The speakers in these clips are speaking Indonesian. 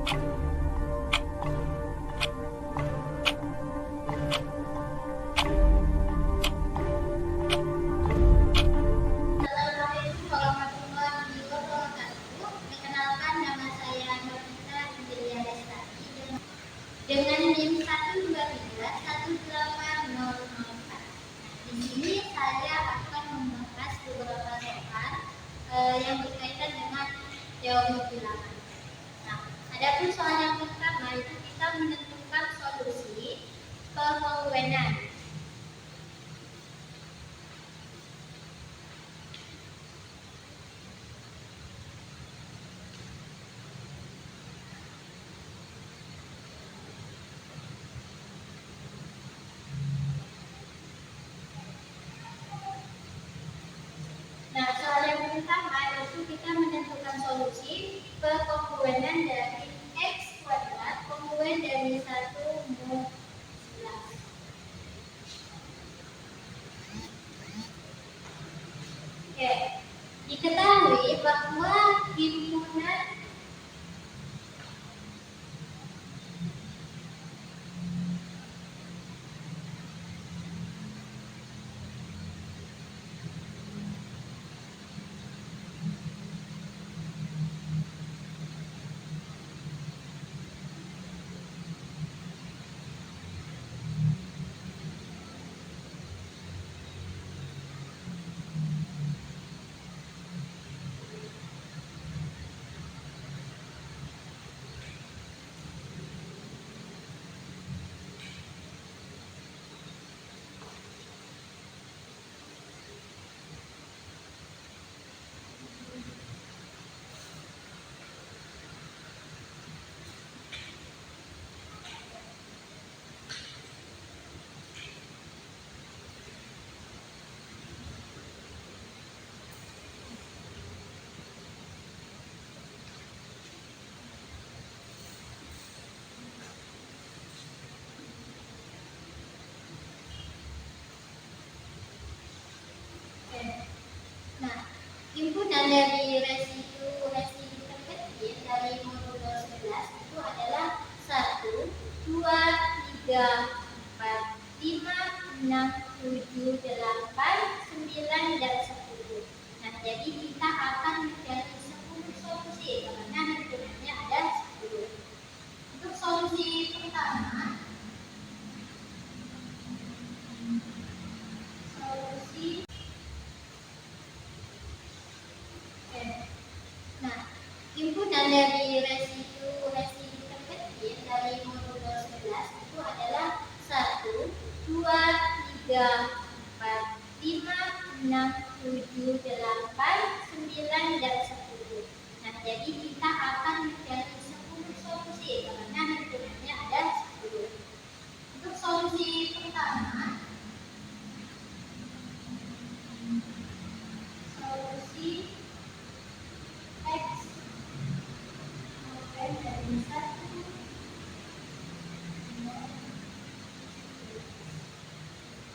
Assalamualaikum warahmatullahi wabarakatuh. Perkenalkan, nama saya Nurita Indriya Lestari dengan NIM 123-18004. Di sini saya akan membahas beberapa soal yang berkaitan dengan teori bilangan. Nah, adapun soal yang pertama itu kita menentukan solusi perhubungan. Nah, soal yang pertama itu kita menentukan solusi perhubungan dari X kuadrat perhubungan dari 1 mod 11. Oke, diketahui bahwa himpunan Nah, himpunan dari residu terkecil dari modulo 11 itu adalah 1, 2, 3, 4, 5, 6, 7, 8, 9, dan 10. Nah, jadi kita akan mencari 10 solusi karena himpunannya ada 10. Untuk solusi pertama, solusi Nah, himpunan dari residu terkecil dari modulo 11 itu adalah 1, 2, 3, 4, 5, 6, 7, 8, 9, dan 10. Nah, jadi kita akan mencari 10 solusi karena himpunannya ada 10. Untuk solusi pertama, solusi X dari 1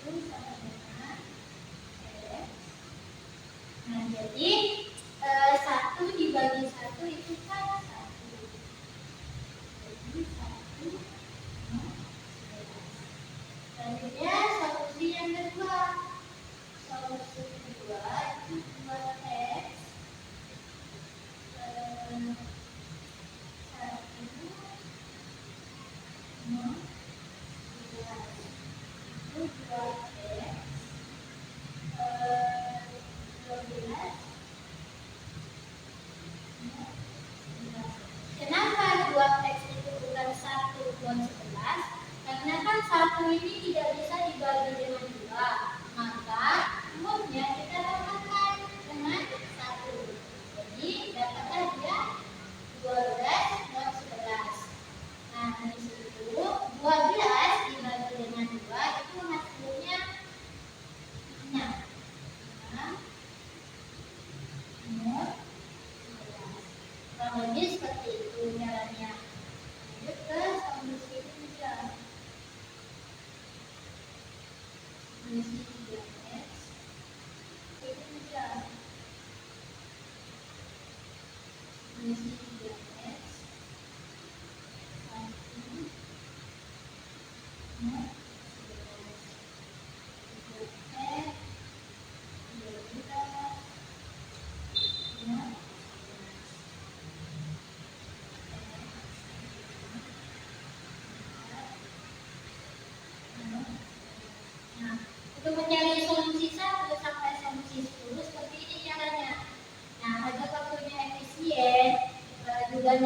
itu sama dengan X. Nah, jadi 1 dibagi 1 itu kan 1. Jadi 1 selanjutnya solusi yang kedua. Solusi kedua itu 2X 12. Kenapa 2X itu bukan 1 buat 11? Karena kan 1 ini tidak bisa dibagi dengan 2. Maka umumnya kita dapatkan dengan 1. Jadi dapatlah dia 12 buat 11. Nah, dari situ 12 dibagi dengan 2 itu hasilnya 6. Kurang lebih seperti itu caranya. Lanjut ke solusi ketiga.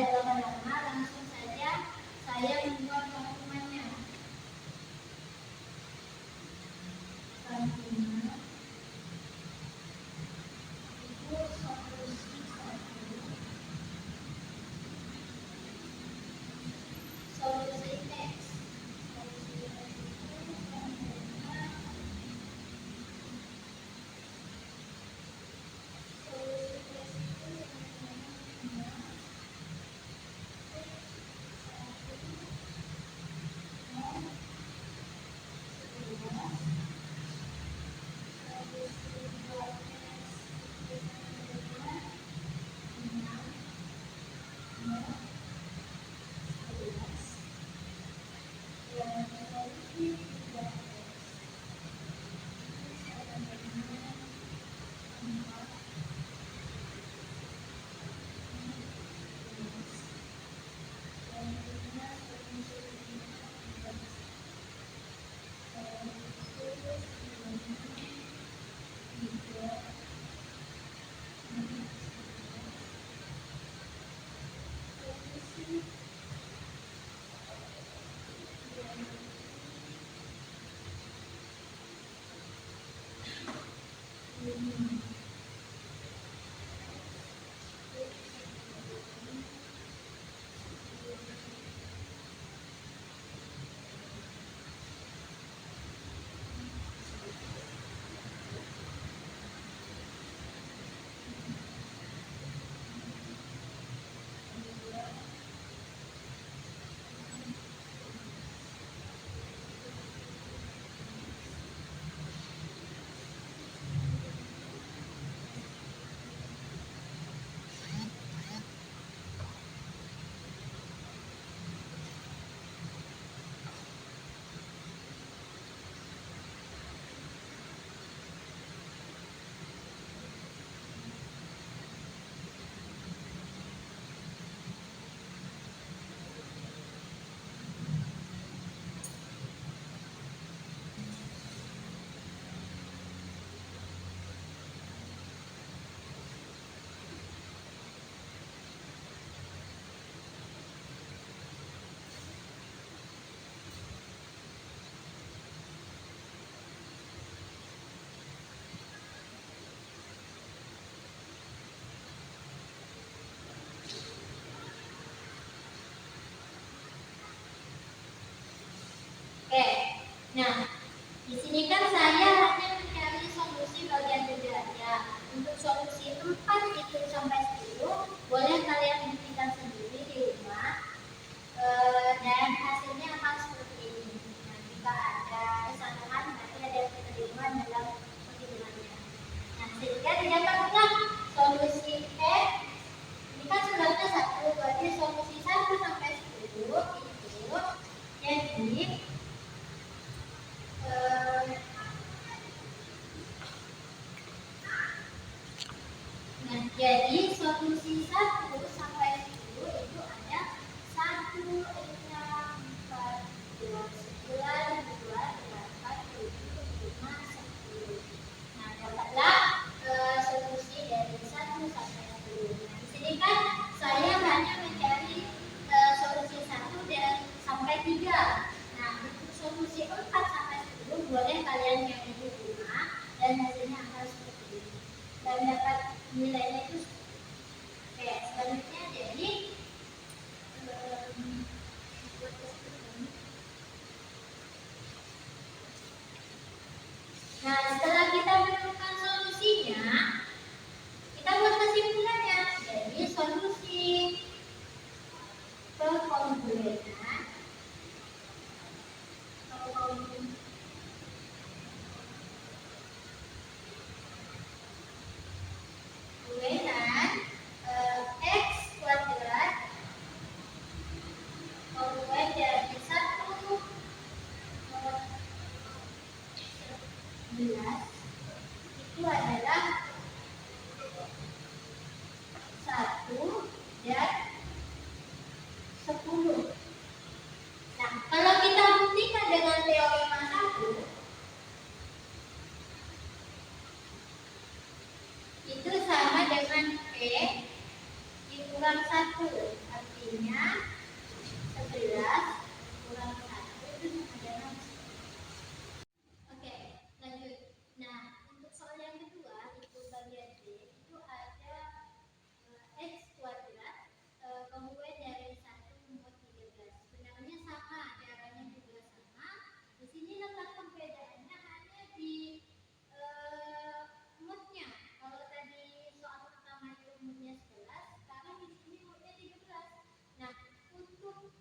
berlama-lama, langsung saja saya membuat pengumumannya. Selanjutnya, itu solusi satu. Solusi X. Solusi X itu contohnya solusi X itu contohnya Oke, nah di sini kan saya hanya mencari solusi bagian 3 aja. Untuk solusi 4 itu sampai 10 boleh kalian buktikan sendiri di rumah. Dan hasilnya akan seperti ini. Nah, jika ada kesalahan berarti ada kekeliruan dalam penghitungannya. Nah, sehingga didapatlah solusi X. Ini kan sebabnya 1, berarti solusi 1 sampai 10 itu jadi jadi solusi 1 sampai 10 itu ada 1, 6, 4, 9, 2, 8, 7, 5, 10. Nah, dapatlah solusi dari 1 sampai 10. Nah, di sini kan saya hanya mencari solusi 1 dan sampai 3. Nah, untuk solusi 4 sampai 10 boleh kalian cari di rumah dan hasilnya akan seperti ini. Dan dapat nilainya itu oke. Selanjutnya jadi nah, setelah kita menemukan solusinya, kita buat kesimpulannya. Jadi solusi kekongruenan X kuadrat kongruen dari 1 11 itu adalah 1 dan 10. Nah, kalau kita buktikan dengan teorema 1 itu sama dengan P dikurang 1. Artinya Jadinya 11 kurang 1 itu sama dengan 10. Oke, lanjut. Nah, untuk soal yang kedua itu bagian D itu ada X kuadrat kemudian dari 1 mod 13. Sebenarnya sama, caranya juga sama. Di sini letak perbedaannya hanya di modnya. Kalau tadi soal pertama itu modnya 11, sekarang di sini modnya 13. Nah, untuk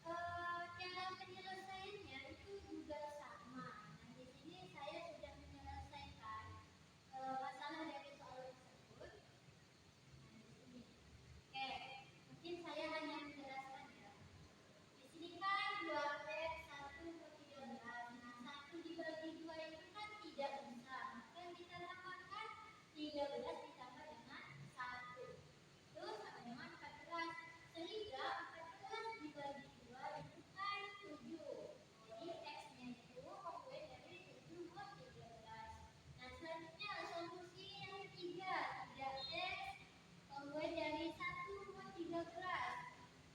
cara penyelesaiannya itu juga sama. Nah, di sini saya sudah menyelesaikan masalah dari soal tersebut. Nah, di sini. Oke, mungkin saya hanya menjelaskan ya. Di sini kan 2x 1 per 13. Nah, 1 dibagi 2 itu kan tidak bisa. Maka kita tambahkan 13 ditambah dengan 1. Itu sama dengan 14. Sehingga 14 dibagi 2 itu kan 7. Jadi X-nya itu kemudian dari 7 mod 13. Nah, selanjutnya solusi yang ketiga, 3x kemudian dari 1 mod 13.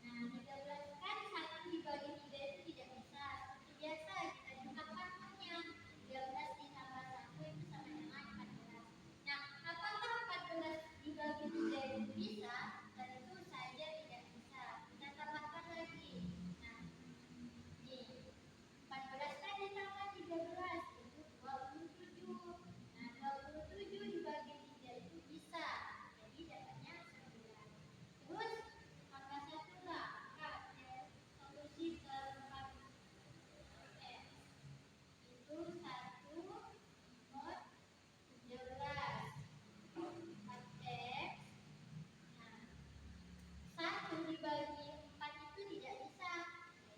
Nah, 13 kan 1 dibagi 3 itu tidak bisa. Seperti biasa kita jumlahkan modnya. 13 ditambah 1 itu sama dengan 14. Nah, apakah 14 dibagi 3 itu bisa? Tentu saja tidak bisa. Kita tambahkan lagi. Nah, ini 14 kan ditambah 13 itu 27. Nah, 27 dibagi 3 itu bisa. Jadi dapatnya 9. Terus angka 1 lah, solusi keempat X itu 1 mod 13 4x. Nah, 1 dibagi 4 itu tidak bisa.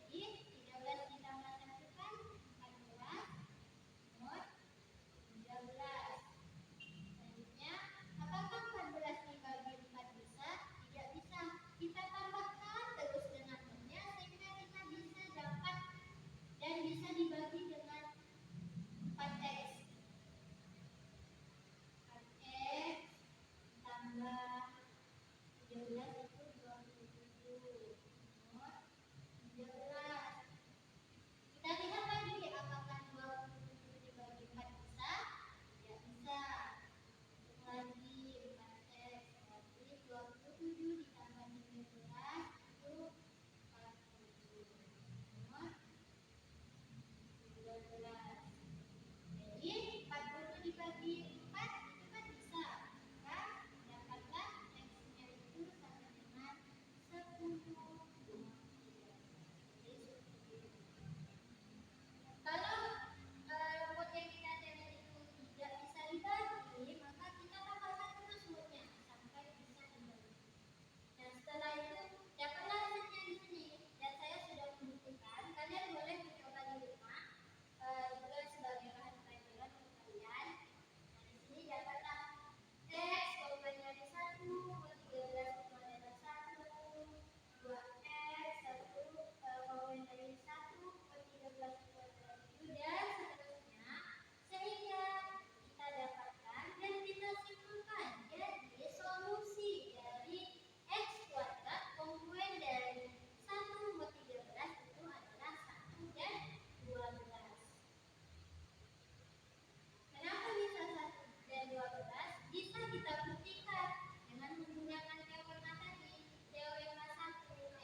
Jadi 13 ditambah 1 kan 14 mod 13. Selanjutnya, apakah 14 dibagi 4 bisa? Tidak bisa. Kita tambahkan terus dengan modnya sehingga kita bisa dapat dan bisa dibagi dengan 4x. 4x tambah 13 itu 27 mod 13. Kita lihat lagi apakah 27 dibagi 4 bisa? Tidak bisa. Lagi 4x berarti 27 ditambah 13 itu 40 mod 13. Jadi 40 dibagi 4 itu kan bisa. Maka dapatlah X-nya itu sama dengan 10 mod 13. Jadi seperti itu. Kalau mod yang kita cari itu tidak bisa dibagi, maka kita tambahkan terus modnya sampai bisa dibagi. Dan setelah itu dapatlah hasilnya di sini. Dan saya sudah membuktikan. Kalian boleh mencoba di rumah juga sebagai bahan pelajaran untuk kalian. Nah, di sini dapatlah X kemudian dari 1 mod 13 kemudian dari 1 2x 1 kemudian dari 1 mod 13 kemudian dari 7 dan seterusnya sehingga kita dapatkan dan kita simpulkan. Jadi solusi dari X kuadrat kemudian dari 1 mod 13 itu adalah 1 dan 12. Kenapa bisa 1 dan 12? Bisa kita buktikan dengan menggunakan teorema tadi. Teorema 1 itu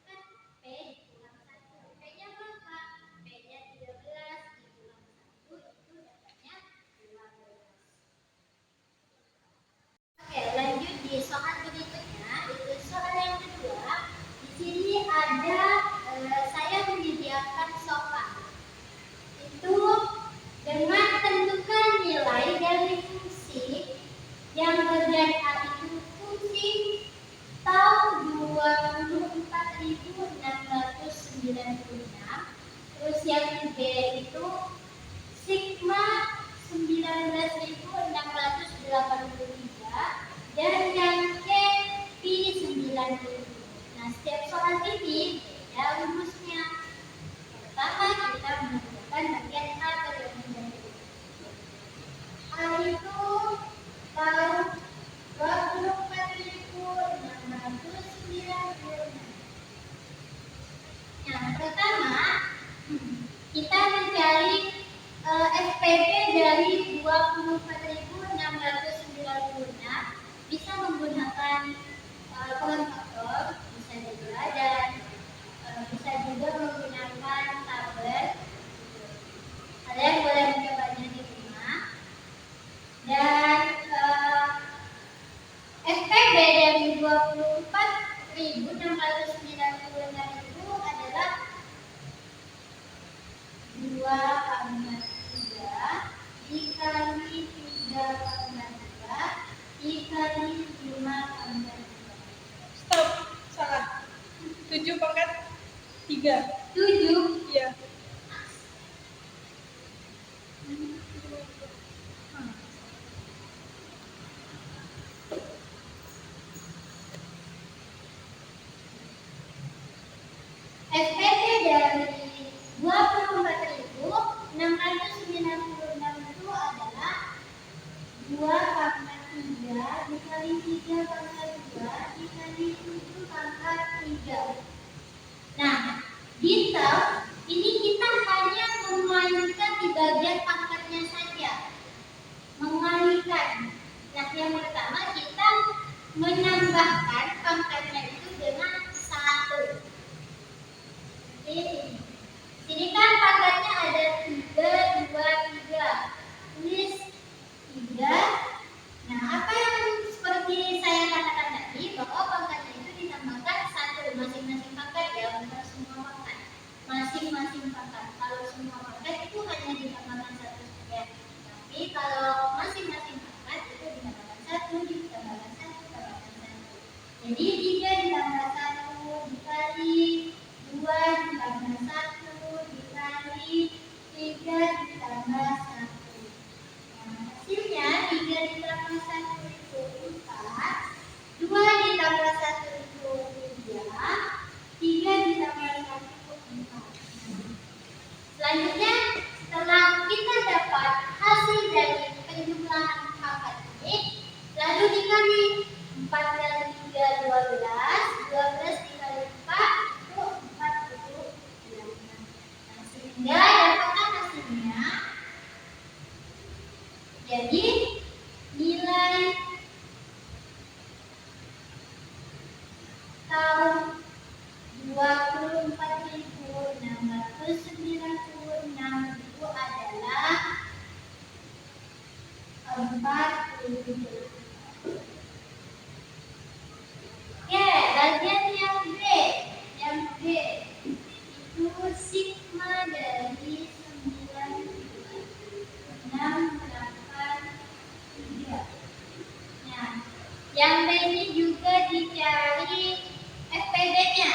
kan P dikurang 1. P-nya berapa? P-nya 13 dikurang 1 itu dapatnya 12. Oke, lanjut di soal berikutnya. Itu soal yang kedua. Di sini ada saya menyediakan soal. Itu dengan tentukan nilai dari fungsi yang bagian A itu fungsi tau 24.696. Terus yang B itu sigma 19.683 dan yang C pi 90. Nah, setiap soal ini beda rumusnya. Pertama kita menentukan bagian A terlebih dahulu. A itu tahu 24.696 dari 24.696 bisa menggunakan kolom faktor, bisa juga, dan bisa juga menggunakan tabel. Kalian boleh mencobanya di rumah. Dan FPB dari 24.696 itu adalah 2/3 dikali 3/3 dikali 5/3. Stop, salah. 7/3. 7? Iya. FPT dari 24.696 itu adalah 2/3 dikali 3/2 dikali 7/3. Nah, detail ini kita hanya mengalihkan di bagian pangkatnya saja. Mengalihkan. Nah, yang pertama kita menambahkan pangkatnya itu dengan 1. Sini kan pangkatnya ada 3, 2, 3. Tulis 3. Nah, apa yang seperti saya katakan tadi, bahwa pangkatnya itu ditambahkan 1. Masing-masing pangkat ya, bukan semua pangkat. Masing-masing pangkat. Kalau semua pangkat itu hanya ditambahkan 1 saja. Tapi kalau masing-masing pangkat itu ditambahkan 1, ditambahkan 1, ditambahkan 1. Jadi 3 ditambah 1 dikali 2 ditambah 1 dikali 3 ditambah 1. Nah, hasilnya 3 ditambah 1 itu 4, 2 ditambah 1 itu 3, 3 ditambah 1 itu 4. Selanjutnya, setelah kita dapat hasil dari penjumlahan pangkat ini, lalu dikali 4 kali 3, 12, 12 dikali 4 itu 48. Nah, sehingga dapatkan hasilnya jadi nilai tahun 24.696 itu adalah 40. Oke, bagian yang B. Yang B itu sigma dari 9,683. Nah, yang B ini juga dicari FPB-nya.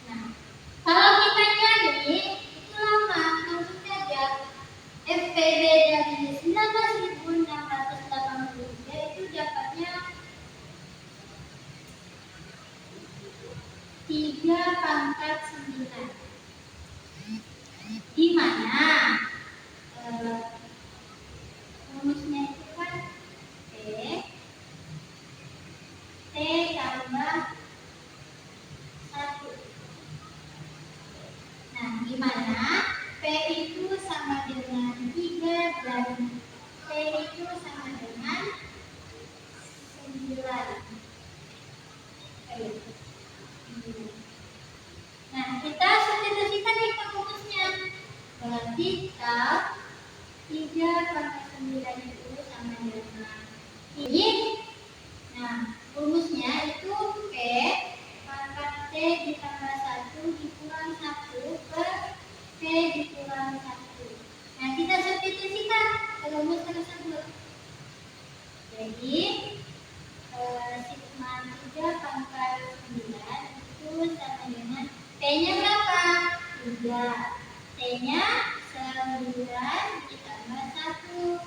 Nah, kalau kita nyari itu lama, langsung saja FPB dari 19.683 itu dapatnya 3/9, di mana rumusnya itu kan T tambah 1. Nah, di mana P itu sama dengan 3 dan T itu sama dengan 9. Nah, kita substitusikan di rumusnya. Berarti kal 3/9 itu sama dengan ini. Nah, rumusnya itu P pangkat T ditambah 1 dikurang 1 per T dikurang 1. Nah, kita substitusikan ke rumus tersebut. Jadi sigma 3/9 itu sama dengan T-nya berapa? 3. T-nya 9 ditambah 1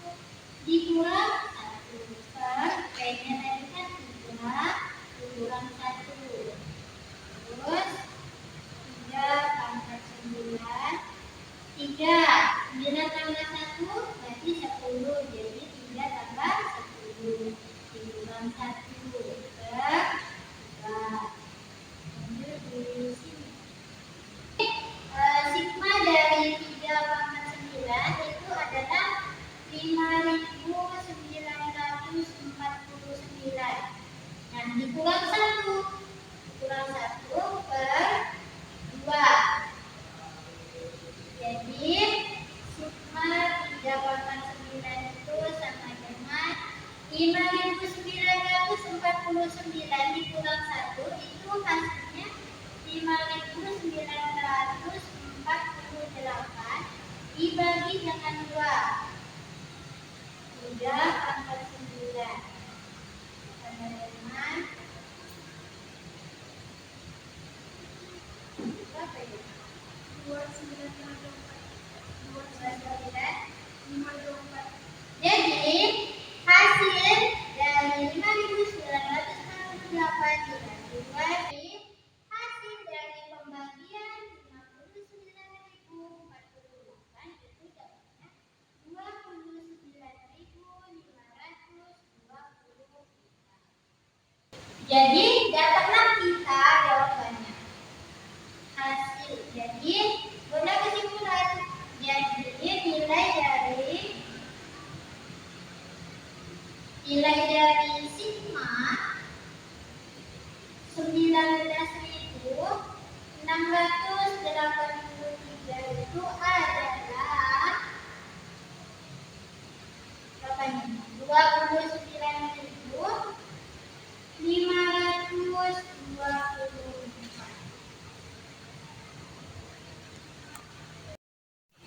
dikurang 1 per P-nya tadi kan 3 dikurang 1. Terus 3/9. 3 tambah 1 berarti 10. Jadi 3 tambah 10 dikurang 1 per 2. Lanjut di sini. Sigma dari 3/9 itu adalah 5,5. dibagi dengan 2. 3 pangkat 9. Teman-teman, berapa ya? 29,4. Jadi hasil dari 5.968 dibagi 2 hasil dari pembagian 59.048 itu jawabnya 29.520. Jadi dapatlah kita jawabannya. Hasil. Jadi bunda kesimpulan. Jadi nilai dari sigma 19.683 itu adalah berapa nih? 29.524.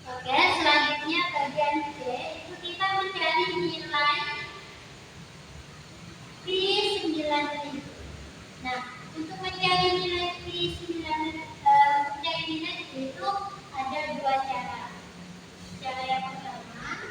Oke, selanjutnya bagian C itu kita mencari nilai P9.000. Nah, untuk mencari nilai P9.000 itu ada 2 cara. Cara yang pertama,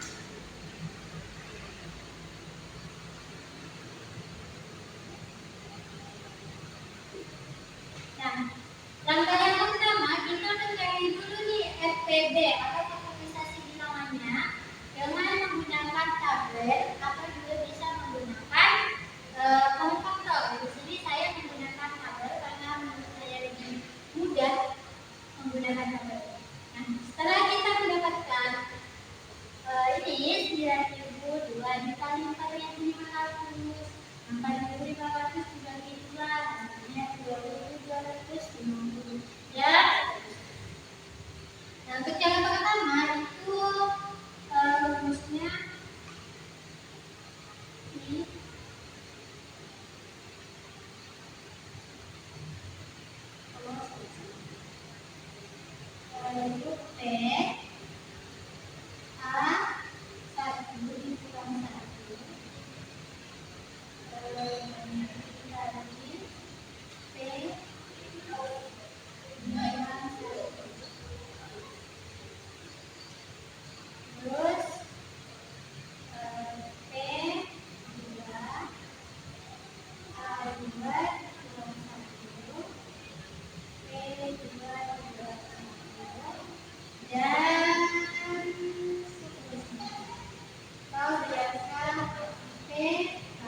langkah yang pertama kita mencari dulu nih FPB atau faktorisasi bilangannya dengan menggunakan tabel atau juga bisa menggunakan konfaktor. Di sini saya menggunakan tabel karena menurut saya lebih mudah menggunakan tabel. Nah, setelah kita mendapatkan ini 9.002 dikali 4.500, 4.500 dibagi 2 hasilnya 2.250. Ya. Nah, untuk cara pertama itu rumusnya ini yaitu P A1 dikurang 1 dikali P dikurang 1 terus P2 A2 dikurang 1 P2 dikurang 1 dan seterusnya. Kalau berdasarkan PK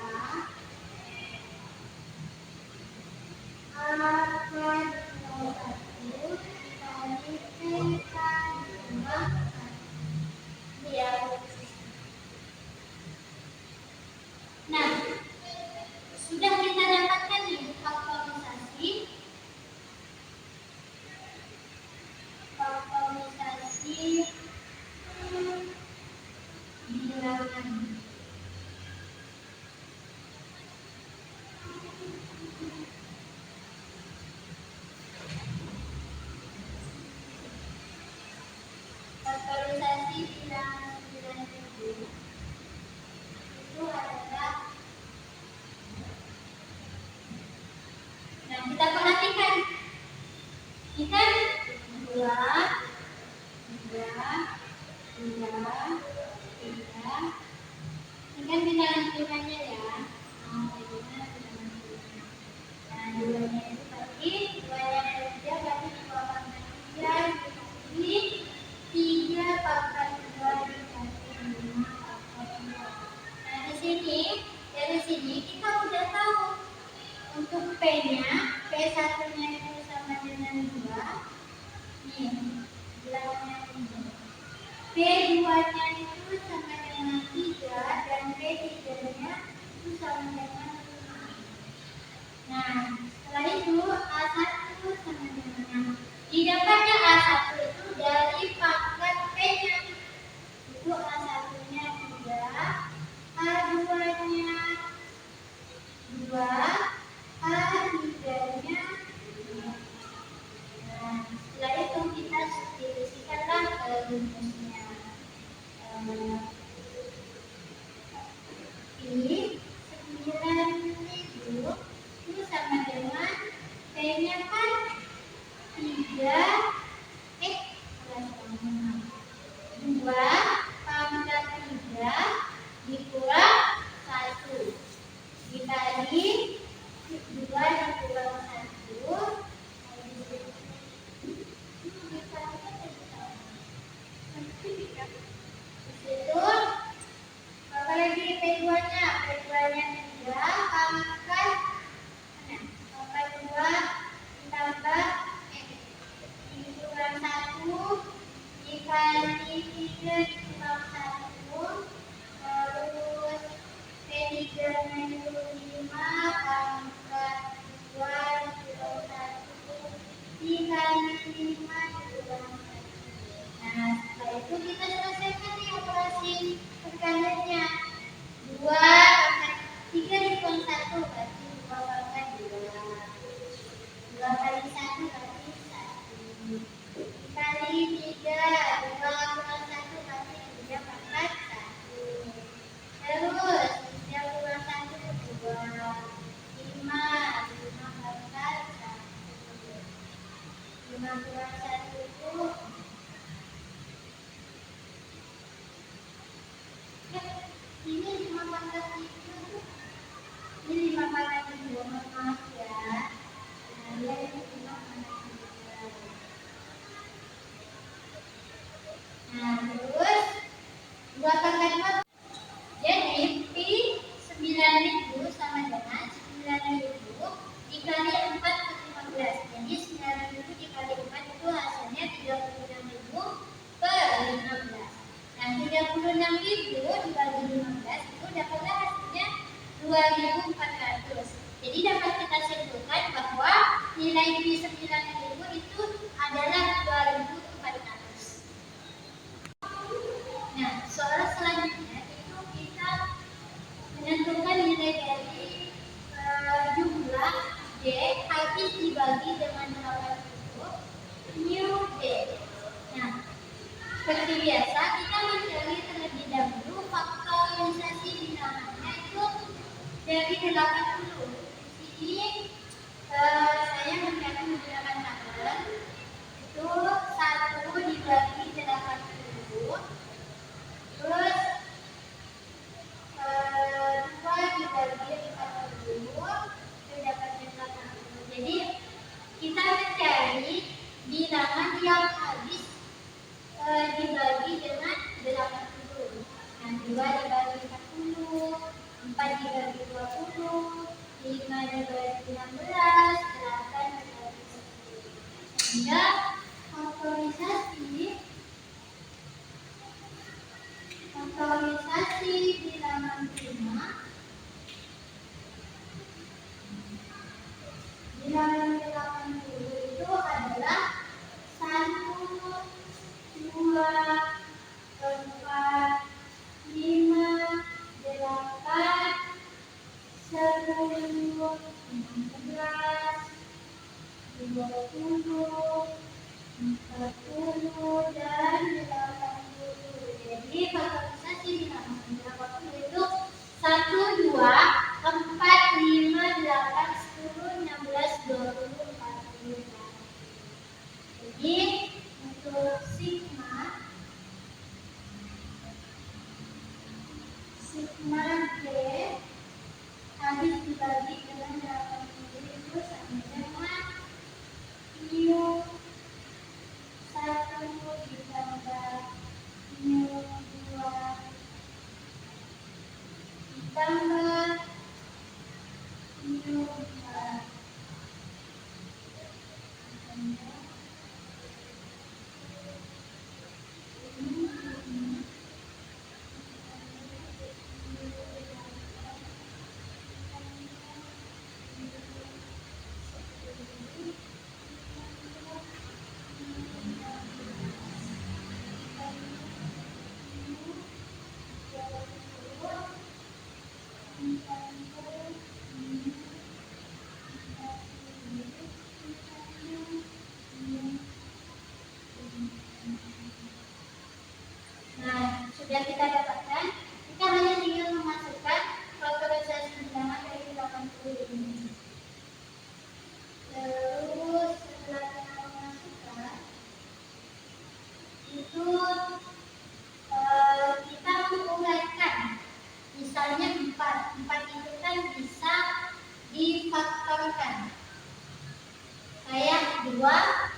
akan 1 dikali PK ditambah 1. Ya. Nah, sudah kita dapatkan nih faktorisasi bilangan. 3 2 pangkat 3 dikurang 1 dibagi 2 dikurang 1 itu apa lagi P2-nya? P2-nya 3 pangkat 2 ditambah dikurang 1 dikali 3 dikurang 1 terus P3-nya itu 5 pangkat 2 dikurang 1 dikali 5 dikurang 1. Nah, setelah itu kita selesaikan nih operasi perkaliannya. 2 pangkat 3 dikurang 1 berarti 2 pangkat 2. 2 kali 1 berarti 1. Dikali 3, 2 kurang 1 berarti 3 pangkat 1. Terus 3 kurang 1 2. 5 pangkat 1. 5 kurang 1 itu ini 5 pangkat 3. Ini 5 pangkat 2, maaf ya. Nah, dia ini 5 pangkat 3. Nah, terus 2 pangkat 4. Jadi Pi 9.000 sama dengan 9.000 dikali 4 per 15. Jadi 9.000 dikali 4 itu hasilnya 36.000 per 15. Nah, 36.000 dibagi 15 itu dapatlah hasilnya 2.400. Jadi dapat kita simpulkan bahwa nilai Pi 9.000 itu adalah 2.400. Nah, soal selanjutnya itu kita menentukan nilai dari jumlah D habis dibagi dengan 80 mu D. Nah, seperti biasa kita mencari terlebih dahulu faktorisasi bilangannya itu dari 80. Di sini saya mencari menggunakan tabel itu 1 dibagi 80 terus 2 dibagi 40 itu dapatnya 80. Jadi kita mencari bilangan yang habis dibagi dengan 80. Nah, 2 dibagi 40, 4 dibagi 20, 5 dibagi 16, 8 dibagi 10. Sehingga faktorisasi bilangan prima bilangan 80 itu adalah 1, 2, 4, 5, 8, 10, 15, 20, 40, dan 80. Jadi faktorisasi bilangan 80 itu 1, 2, 4, 5, 8, 10, 16, 20, 40. Jadi untuk sigma D habis dibagi dengan 80 itu sama dengan mu 1 ditambah mu 2 ditambah mu 4 2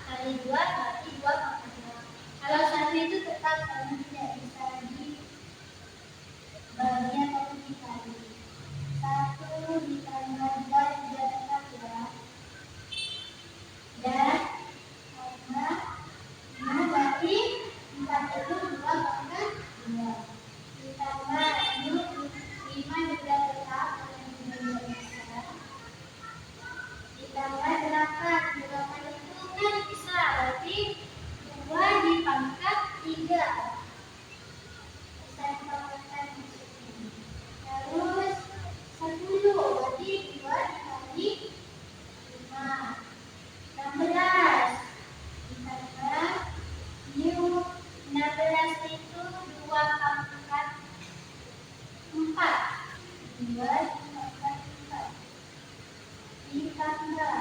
kali 2 berarti 2 pangkat 2. Kalau 1 itu tetap karena tidak bisa dibagi atau dikali. 1 ditambah 2 juga tetap ya. Dan tambah 5 berarti 4 itu 2 pangkat 2. Ditambah ini 5 juga tetap karena tidak bisa. Ditambah 8 itu kan bisa berarti 2 dipangkat 3 bisa dipangkatkan maksudnya. Terus 10 berarti 2 dikali 5 16 ditambah 16 itu 2 pangkat 4 2 dipangkat 4 ditambah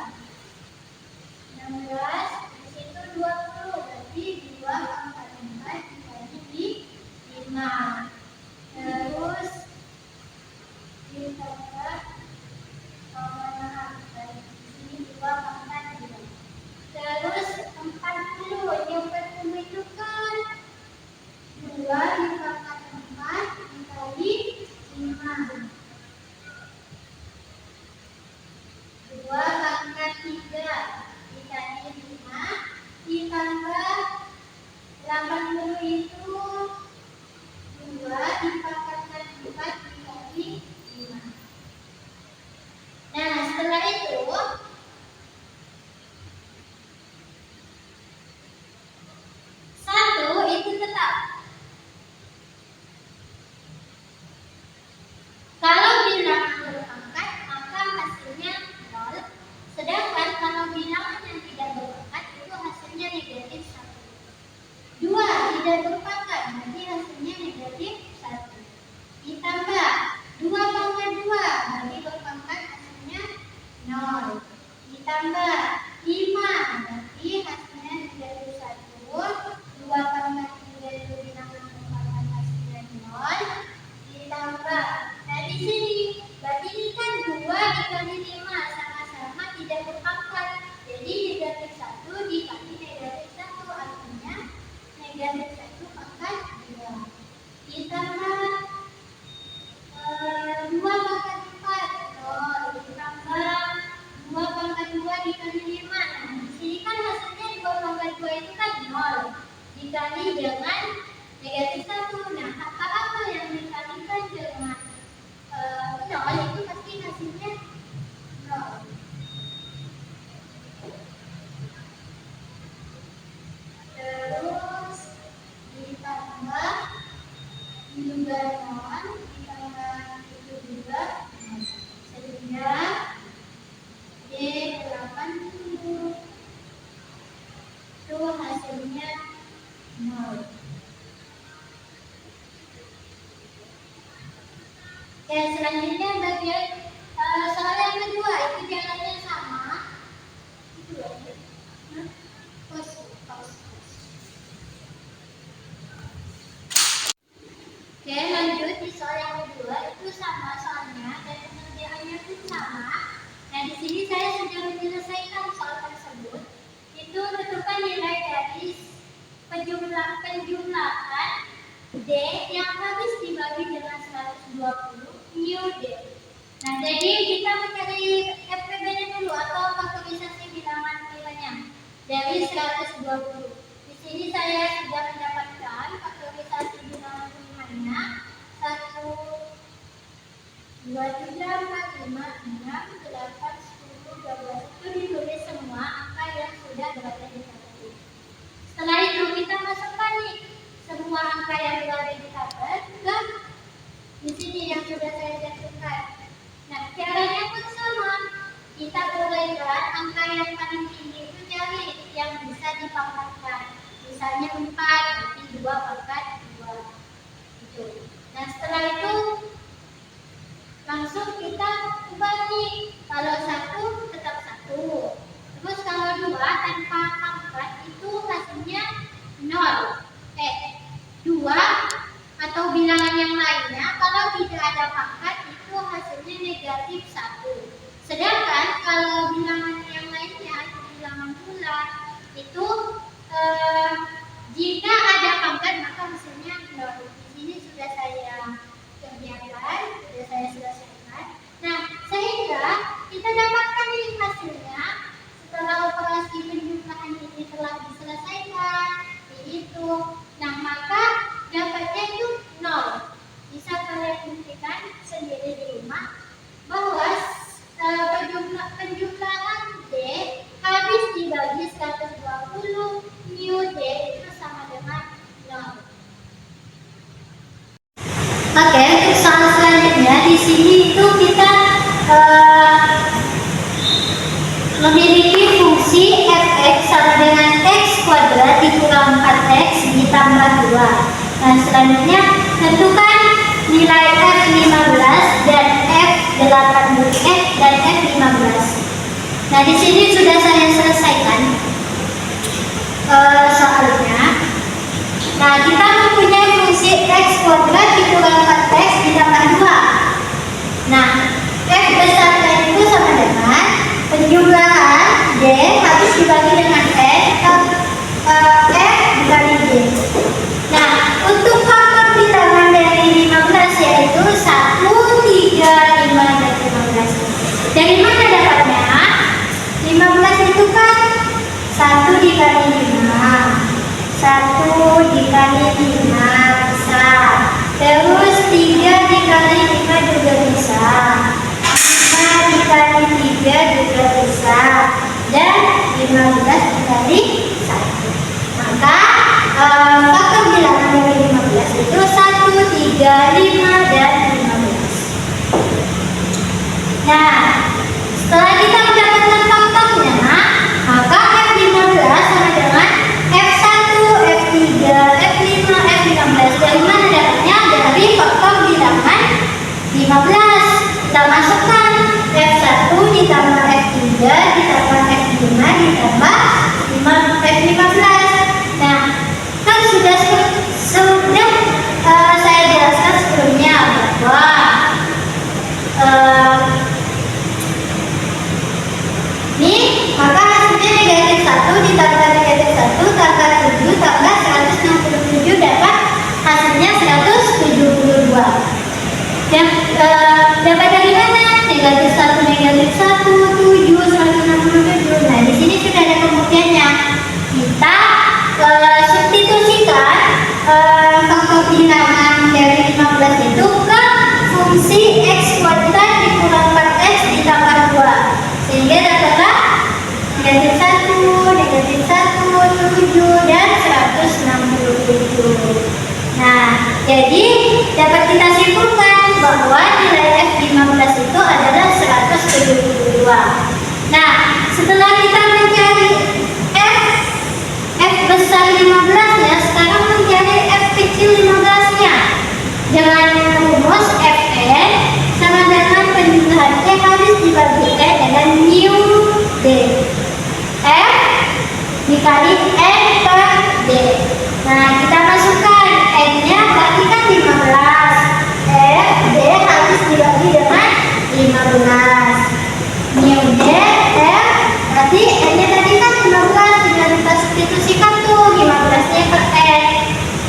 16 di situ 20 berarti 2 pangkat 4 dikali 5 terus ditambah dari sini 2 pangkat 2 terus 40 itu kan 2 dipangkat 4 dikali 5 2 pangkat 3 dikali 5 ditambah 80 itu 2 dipangkatkan 4 dikali 5. Nah, setelah itu 1 itu tetap. Kalau bilangan berpangkat maka hasilnya 0. Sedangkan kalau bilangan yang tidak berpangkat itu hasilnya negatif 1. 2 tidak berpangkat berarti hasilnya negatif 1. Ditambah 2 pangkat 2 berarti berpangkat hasilnya 0. Ditambah 5 berarti hasilnya negatif 1. 2 pangkat 3 itu bilangan berpangkat hasilnya 0. Ditambah nah di sini berarti ini kan 2 dikali 5 sama-sama tidak berpangkat. Jadi negatif 1 dikali negatif 1 artinya negatif 1 pangkat 2. Ditambah 2 pangkat 4 0. Ditambah 2 pangkat 2 dikali 5. Nah di sini kan hasilnya 2 pangkat 2 itu kan 0 dikali dengan negatif 1. Nah apa-apa yang dikalikan dengan 0 itu pasti hasilnya 0. Terus ditambah juga 0 ditambah itu juga 0 sehingga D80 itu hasilnya 0. Ya, selanjutnya bagian soal yang kedua itu jalannya sama. Itu aja. Oke, lanjut di soal yang kedua itu sama soalnya dan pengertiannya pun sama. Nah, di sini saya sudah menyelesaikan soal tersebut. Itu tentukan nilai dari penjumlahan D yang habis dibagi dengan 120 mu D. Nah, jadi kita mencari FPB-nya dulu atau faktorisasi bilangan nilainya dari 120. Di sini saya sudah mendapatkan faktorisasi bilangan nilainya 1 2 3 4 5 6 8 10 12. Itu ditulis semua angka yang sudah berada di tabel. Setelah itu kita masukkan nih semua angka yang berada di tabel ke di sini yang sudah saya cantumkan. Nah, caranya pun sama. Kita bolehkan angka yang paling tinggi itu cari yang bisa dipangkatkan. Misalnya 4 berarti 2 pangkat 2. Itu. Nah, setelah itu langsung kita ubah nih. Kalau 1 tetap 1. Terus kalau 2 tanpa pangkat itu hasilnya 0. 2 atau bilangan yang lainnya kalau tidak ada pangkat itu hasilnya negatif 1. Sedangkan kalau bilangan yang lainnya itu bilangan bulat itu eh, jika ada pangkat maka hasilnya 0. Di sini sudah saya kerjakan, sudah saya selesaikan. Nah, sehingga kita dapatkan ini hasilnya setelah operasi penjumlahan ini telah diselesaikan, dihitung. Nah, maka dapatnya itu 0. Bisa kalian buktikan sendiri di rumah bahwa penjumlahan D habis dibagi 120 mu D itu sama dengan 0. Oke, untuk soal selanjutnya di sini itu kita memiliki fungsi fx sama dengan x kuadrat dikurang 4x ditambah 2. Nah, selanjutnya tentukan nilai f15 dan f8 dan f15. Nah, di sini sudah saya selesaikan soalnya. Nah, kita mempunyai fungsi x kuadrat dikurang 4x ditambah 2. Nah, f besar itu sama dengan penjumlahan D habis dibagi dengan F dikali D. Nah, untuk faktor bilangan dari 15 yaitu 1, 3, 5, dan 15. Dari mana dapatnya? 15 itu kan 1 dikali 5. 1 dikali 5 bisa. Terus 3 dikali 5 juga bisa. 5 dikali 3 juga bisa. Dan 15 dikali 1. Maka faktor bilangan dari 15 itu 1, 3, 5, dan 15. Nah, setelah kita mendapatkan faktornya, maka F15 sama dengan F1, F3, F5, F15. Dari mana dapatnya? Dari faktor bilangan 15. Kita masukkan F1 ditambah F3 ditambah F5 ditambah F15. Nah, kan sudah saya jelaskan sebelumnya bahwa ini maka hasilnya negatif 1 ditambah negatif 1 tambah 7 tambah 167 dapat hasilnya 172. Dan dapat dari mana? Negatif 1 negatif 1 7 167. Nah, di sini sudah ada pembuktiannya. Kita substitusikan faktor bilangan dari 15 itu ke fungsi x kuadrat dikurang 4x ditambah 2, sehingga dapatlah negatif 1, negatif 1, 7, dan 167. Nah, jadi dapat kita simpulkan bahwa nilai F15 itu adalah 172. Nah, setelah kita mencari F besar 15-nya, sekarang mencari F kecil 15-nya. Dengan rumus Fn sama dengan penjumlahan T habis dibagi N dengan mu D. F dikali N per D. Nah, kita masukkan N-nya berarti kan 15. F D habis dibagi dengan 15. Mu D F berarti N-nya tadi kan 15, tinggal kita substitusikan tuh 15-nya per N.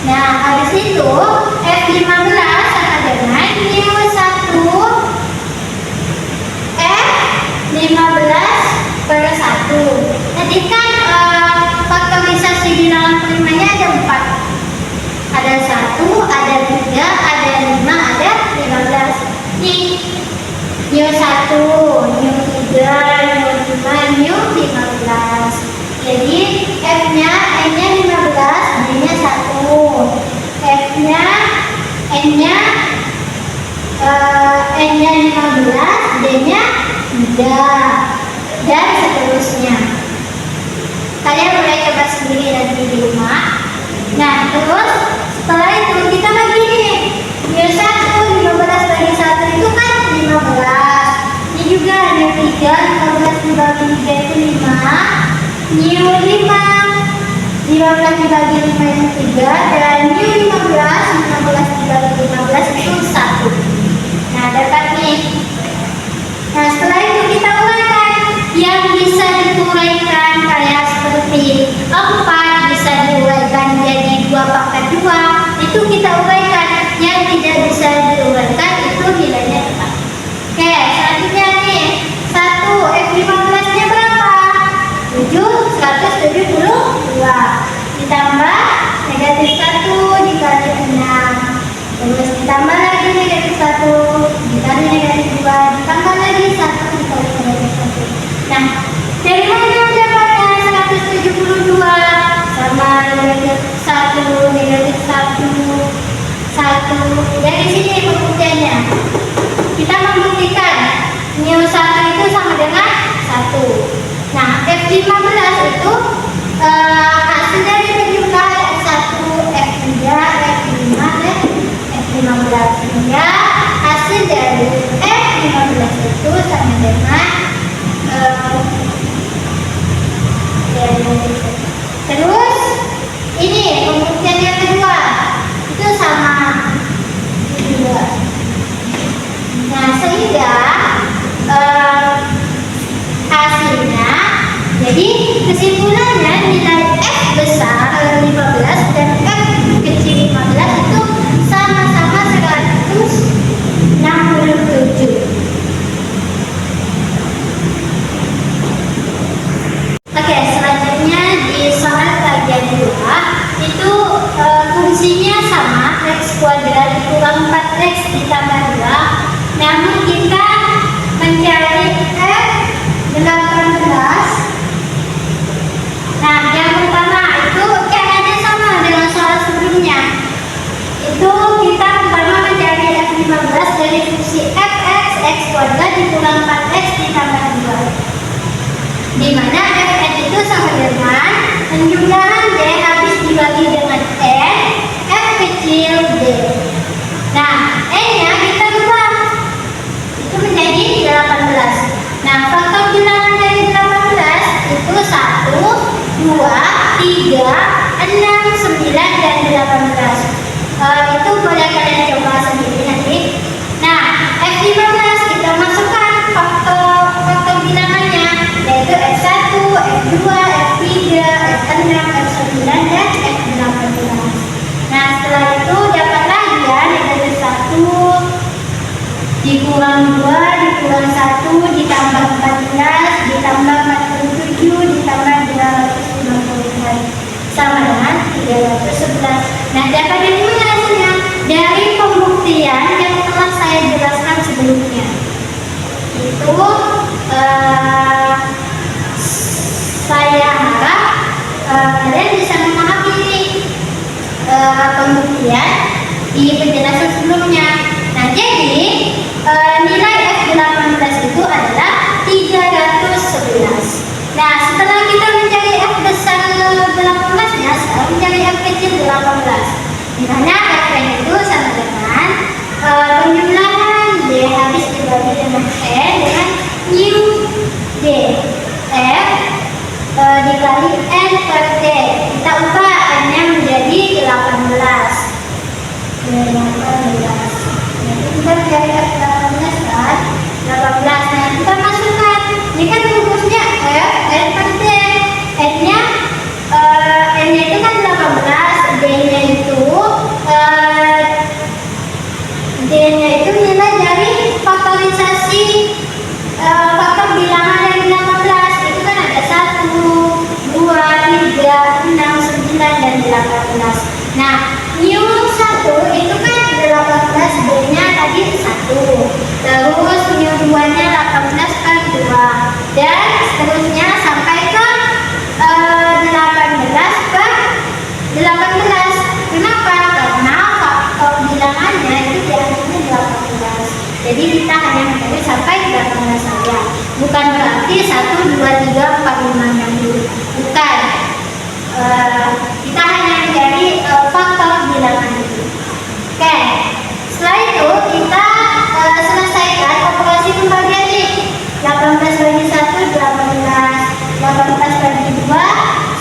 Nah, habis itu F15 sama dengan mu 1 F15 per 1. Tadi kan faktorisasi bilangan perimanya ada 4. Ada 1, ada 3, ada 5, ada 15. Nih, mu 1, mu 3, mu 5, mu 15. Jadi F-nya, N-nya 15, D-nya 1. F-nya, N-nya N-nya 15, D-nya 3, dan seterusnya. Kalian boleh coba sendiri nanti di rumah. Nah, terus setelah itu kita bagi nih. Mu 1, 15 bagi 1 itu kan 15. Ini juga mu 3, 15 dibagi 3 itu 5. Mu 5, 15 dibagi 5 itu 3. Dan mu 15, 15 dibagi 15 itu 1. Nah, dapat nih. Nah, setelah itu kita uraikan. Yang bisa diuraikan kayak seperti Dari sini pembuktiannya. Kita membuktikan mu 1 itu sama dengan 1. Nah, F15 itu hasil dari penjumlahan F1, F3, F5, dan F15. Sehingga hasil dari F15 itu sama dengan terus ini pembuktian yang kedua itu sama juga. Nah, sehingga hasilnya jadi kesimpulannya nilai F besar 15 dan F kecil 15 itu sama-sama 167. Oke, selanjutnya di soal bagian 2 itu fungsinya sama, x kuadrat dikurang 4x ditambah 2. Namun kita mencari F18. Nah, yang pertama itu caranya sama dengan soal sebelumnya. Itu kita pertama mencari F15 dari fungsi fx x kuadrat dikurang 4x ditambah 2. Di mana fn itu sama dengan penjumlahan d habis dibagi dengan n, f kecil d. Nah, n-nya kita ubah itu menjadi 18. Nah, faktor bilangan dari 18 itu 1, 2, 3, 6, 9, dan 18. Itu boleh kalian coba sendiri nanti. Nah, F15 kita masukkan faktor bilangannya, yaitu F1, F2, F3, F6, F9, dan F18. Nah, setelah itu dapatlah ya negatif 1 dikurang 2 dikurang 1 ditambah 14 ditambah 47 ditambah 254 sama dengan 311. Nah, dapat dari mana hasilnya? Dari pembuktian yang telah saya jelaskan sebelumnya. Itu saya harap kalian bisa memahami pembuktian di penjelasan sebelumnya. Nah, jadi nilai F18 itu adalah 311. Nah, setelah kita mencari F besar 18-nya, sekarang mencari F kecil 18. Di mana Fn itu sama dengan penjumlahan D habis dibagi dengan N dengan mu D. F dikali N per T. Kita ubah N-nya menjadi 18. Jadi kita mencari F18 kan? 18. Nah, kita masukkan. Ini kan rumusnya F N per T. N-nya itu kan 18. D-nya itu nilai dari faktorisasi faktor bilangan dari 18. Itu kan ada 1, 2, 3, 6, 9, dan 18. Nah, mu 1 itu kan 18, D-nya tadi 1. Terus mu 2-nya 18 per 2. Dan seterusnya sampai ke 18 per 18. Kenapa? Karena faktor bilangannya itu diakhirnya 18. Jadi kita hanya mencari sampai 18 saja. Bukan berarti 1, 2, 3, 4, 5 yang dulu. Bukan. Kita hanya mencari faktor bilangan itu. Oke. Setelah itu kita selesaikan operasi pembagian ini. 18 bagi 1, 18. 18 bagi 2,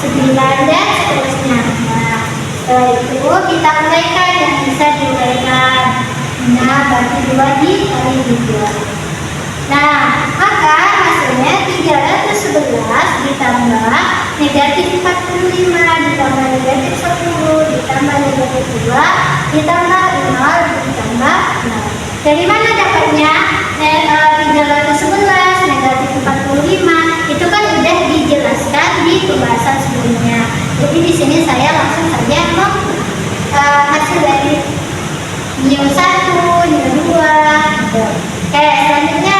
9, dan seterusnya. Nah, setelah itu kita uraikan yang bisa diuraikan. Nah, bagi 2 dikali 2. Nah, maka hasilnya 311 ditambah negatif 45 ditambah negatif 10 ditambah negatif 2 ditambah 0 ditambah 0. Dari mana dapatnya? 311 negatif 45 itu kan sudah dijelaskan di pembahasan sebelumnya. Jadi di sini saya langsung saja hasil dari mu 1, mu 2. Oke, selanjutnya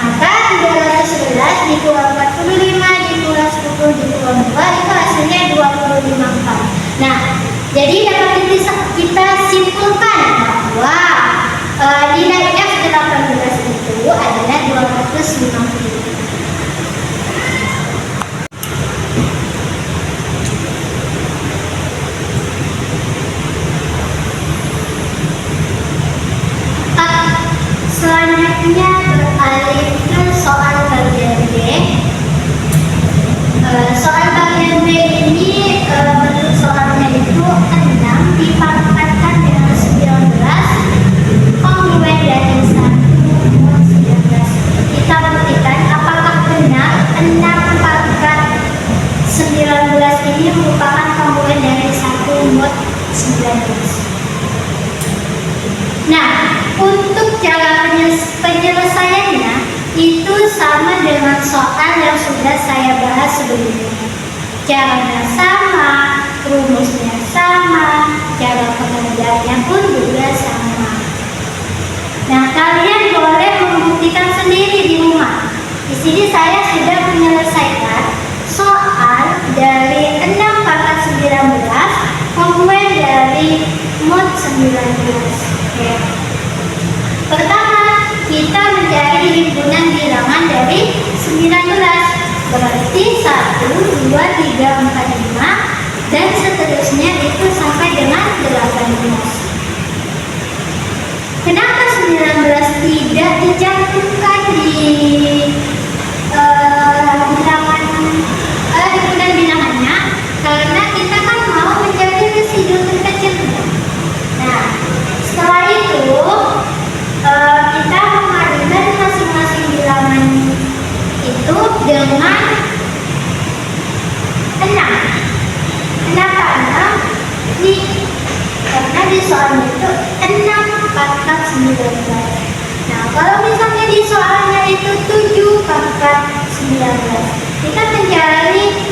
maka 311 dikurang 45 dikurang 10 dikurang 2 itu hasilnya 25,4. Nah, jadi dapat kita simpulkan Nilai F18 itu adalah 250. Selanjutnya beralih ke soal bagian B. Soal bagian B ini bentuk soalnya itu 6 dipangkatkan dengan 19 kongruen dari 1 mod 19. Kita buktikan apakah benar 6 pangkat 19 ini merupakan kongruen dari 1 mod 19. Nah, untuk cara penyelesaiannya itu sama dengan soal yang sudah saya bahas sebelumnya. Caranya sama, rumusnya sama, cara pengerjaannya pun juga sama. Nah, kalian boleh membuktikan sendiri di rumah. Di sini saya sudah menyelesaikan soal dari 6 pangkat 19 kongruen dari mod 19. Oke. Pertama, kita mencari himpunan bilangan dari 19. Berarti 1, 2, 3, 4, 5 dan seterusnya itu sampai dengan 18. Kenapa 19 tidak dicantumkan di bilangan himpunan bilangannya? Karena kita kan mau mencari residu terkecilnya. Nah, setelah itu kita memadukan masing-masing bilangan itu dengan 6. Kenapa 6? Nih, karena di soal itu 6 pangkat 19. Nah, kalau misalnya di soalnya itu 7 pangkat 19, kita mencari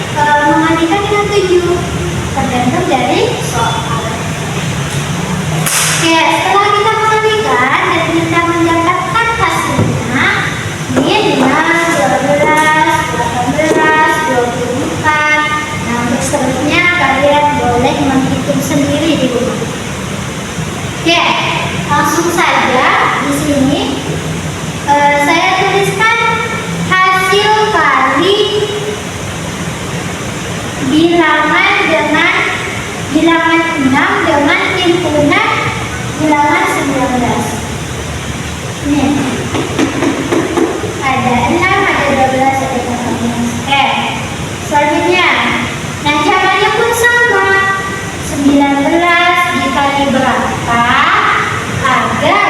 mengalihkan dengan 7 tergantung dari soal. Oke, setelah kita mengalihkan dan kita mendapatkan hasilnya, ini 12, 18, 24. Nah, untuk seterusnya kalian boleh menghitung sendiri di rumah. Oke, langsung saja di sini saya tuliskan hasil kali bilangan 6 dengan himpunan bilangan 19. Ini ada 6, ada 12, ada 18. Selanjutnya, nah caranya pun sama. 19 dikali berapa agar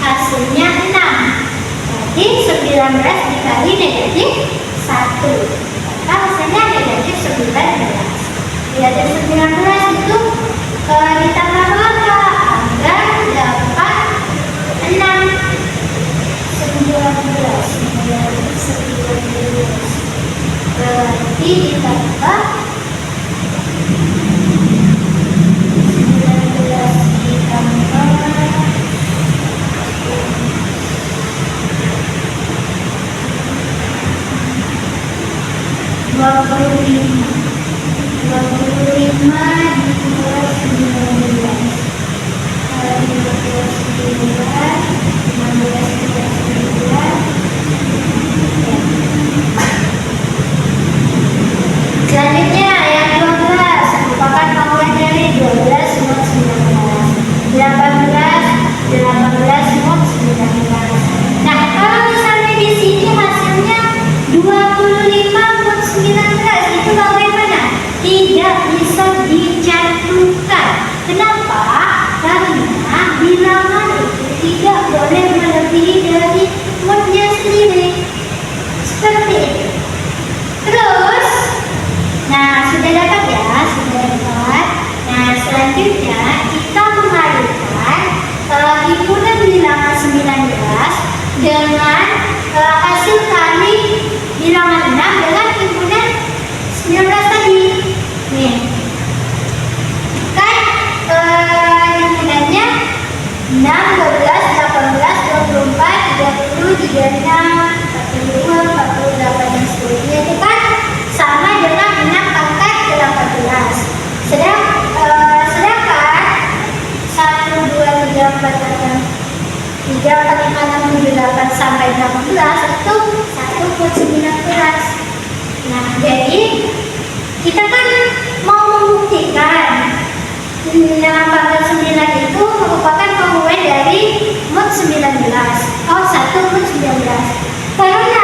hasilnya 6. Jadi 19 dikali negatif 1, maka hasilnya negatif 19. Negatif 19 itu ditambah berapa agar dapat 6. 19 berarti ditambah 19 ditambah 25 ditambah 19 Selanjutnya yang 12 merupakan kongruen dari 12 mod 19. 18 mod 19. Nah, kalau misalnya di sini hasilnya 25 mod 19, itu bagaimana? Tidak bisa dicantumkan. Kenapa? Karena bilangan itu tidak boleh melebihi dari modnya sendiri. Seperti itu. Terus, nah sudah dapat ya, sudah dapat. Nah, selanjutnya kita mengalihkan himpunan bilangan 19 dengan hasil kali bilangan 6 dengan himpunan 19 tadi. Nih, kan himpunannya 6, 12, 18, 24, 30, 36, 42, 48 dan seterusnya itu kan sama dengan 6 pangkat 18. Sedangkan 1, 2, 3, 4, 5, sampai 18 itu 1/19. Nah, jadi kita kan mau membuktikan dengan pangkat 9 itu merupakan pengumuman dari mod 19. Oh, 1/19. Karena